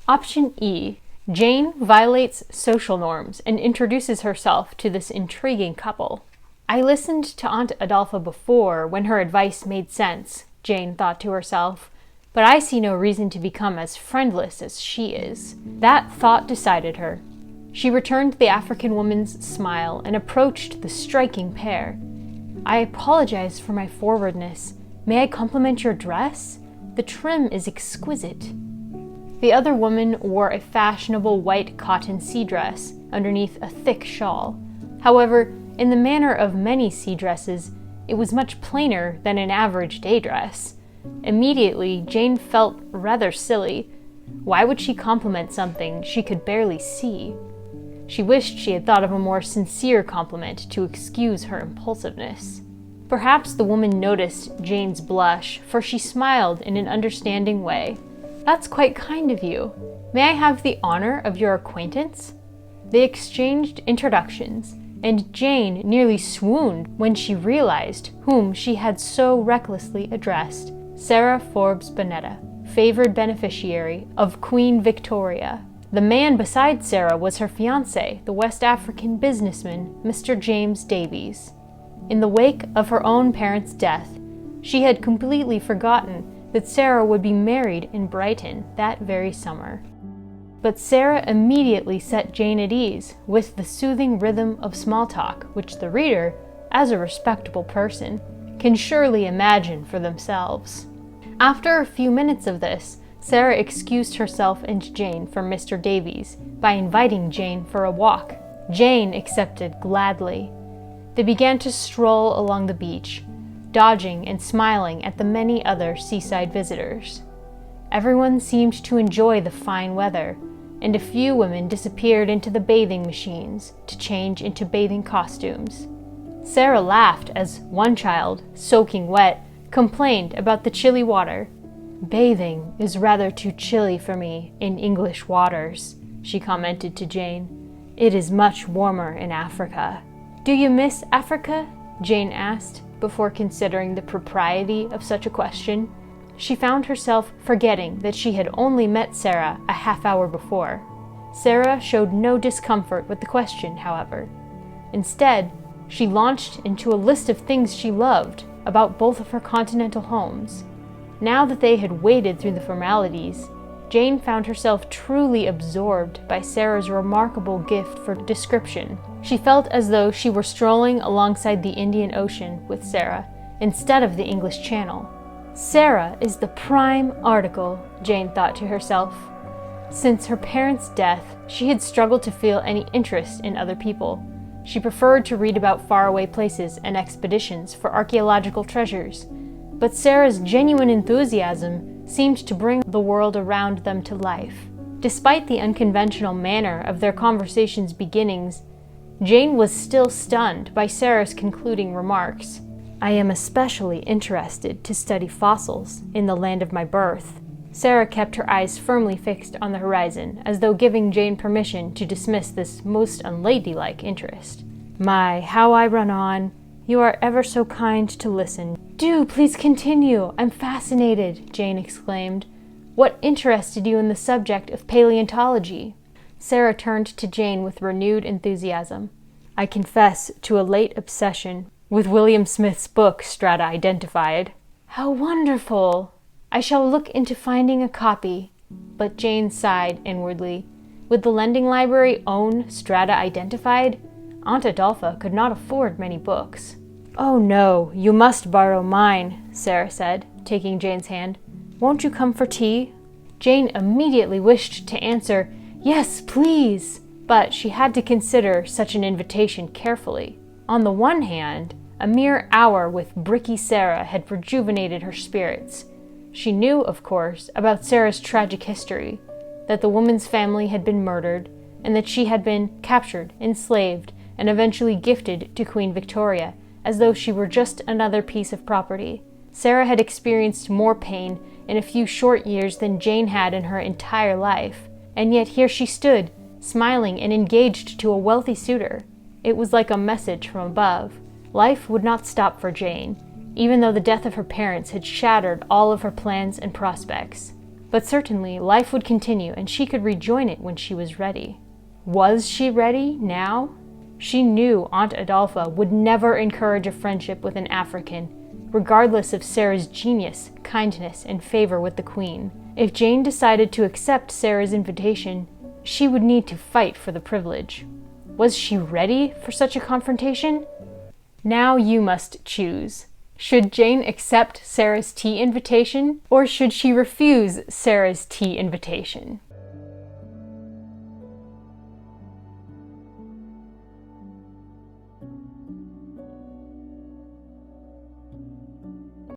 Option E. Jane violates social norms and introduces herself to this intriguing couple. I listened to Aunt Adolpha before when her advice made sense, Jane thought to herself, but I see no reason to become as friendless as she is. That thought decided her. She returned the African woman's smile and approached the striking pair. I apologize for my forwardness. May I compliment your dress? The trim is exquisite. The other woman wore a fashionable white cotton sea dress underneath a thick shawl. However, in the manner of many sea dresses, it was much plainer than an average day dress. Immediately, Jane felt rather silly. Why would she compliment something she could barely see? She wished she had thought of a more sincere compliment to excuse her impulsiveness. Perhaps the woman noticed Jane's blush, for she smiled in an understanding way. "That's quite kind of you. May I have the honor of your acquaintance?" They exchanged introductions, and Jane nearly swooned when she realized whom she had so recklessly addressed: Sarah Forbes Bonetta, favored beneficiary of Queen Victoria. The man beside Sarah was her fiancé, the West African businessman, Mr. James Davies. In the wake of her own parents' death, she had completely forgotten that Sarah would be married in Brighton that very summer. But Sarah immediately set Jane at ease with the soothing rhythm of small talk, which the reader, as a respectable person, can surely imagine for themselves. After a few minutes of this, Sarah excused herself and Jane from Mr. Davies by inviting Jane for a walk. Jane accepted gladly. They began to stroll along the beach, dodging and smiling at the many other seaside visitors. Everyone seemed to enjoy the fine weather, and a few women disappeared into the bathing machines to change into bathing costumes. Sarah laughed as one child, soaking wet, complained about the chilly water. "Bathing is rather too chilly for me in English waters," she commented to Jane. "It is much warmer in Africa." "Do you miss Africa?" Jane asked, before considering the propriety of such a question. She found herself forgetting that she had only met Sarah a half-hour before. Sarah showed no discomfort with the question, however. Instead, she launched into a list of things she loved about both of her continental homes. Now that they had waded through the formalities, Jane found herself truly absorbed by Sarah's remarkable gift for description. She felt as though she were strolling alongside the Indian Ocean with Sarah, instead of the English Channel. Sarah is the prime article, Jane thought to herself. Since her parents' death, she had struggled to feel any interest in other people. She preferred to read about faraway places and expeditions for archaeological treasures. But Sarah's genuine enthusiasm seemed to bring the world around them to life. Despite the unconventional manner of their conversation's beginnings, Jane was still stunned by Sarah's concluding remarks. "I am especially interested to study fossils in the land of my birth." Sarah kept her eyes firmly fixed on the horizon, as though giving Jane permission to dismiss this most unladylike interest. "My, how I run on! You are ever so kind to listen." "Do please continue! I'm fascinated!" Jane exclaimed. "What interested you in the subject of paleontology?" Sarah turned to Jane with renewed enthusiasm. "I confess to a late obsession with William Smith's book, Strata Identified." "How wonderful! I shall look into finding a copy." But Jane sighed inwardly. Would the lending library own Strata Identified? Aunt Adolpha could not afford many books. "Oh no, you must borrow mine," Sarah said, taking Jane's hand. "Won't you come for tea?" Jane immediately wished to answer, "Yes, please," but she had to consider such an invitation carefully. On the one hand, a mere hour with bricky Sarah had rejuvenated her spirits. She knew, of course, about Sarah's tragic history, that the woman's family had been murdered, and that she had been captured, enslaved, and eventually gifted to Queen Victoria, as though she were just another piece of property. Sarah had experienced more pain in a few short years than Jane had in her entire life, and yet here she stood, smiling and engaged to a wealthy suitor. It was like a message from above. Life would not stop for Jane, even though the death of her parents had shattered all of her plans and prospects. But certainly life would continue and she could rejoin it when she was ready. Was she ready now? She knew Aunt Adolpha would never encourage a friendship with an African, regardless of Sarah's genius, kindness, and favor with the Queen. If Jane decided to accept Sarah's invitation, she would need to fight for the privilege. Was she ready for such a confrontation? Now you must choose. Should Jane accept Sarah's tea invitation, or should she refuse Sarah's tea invitation?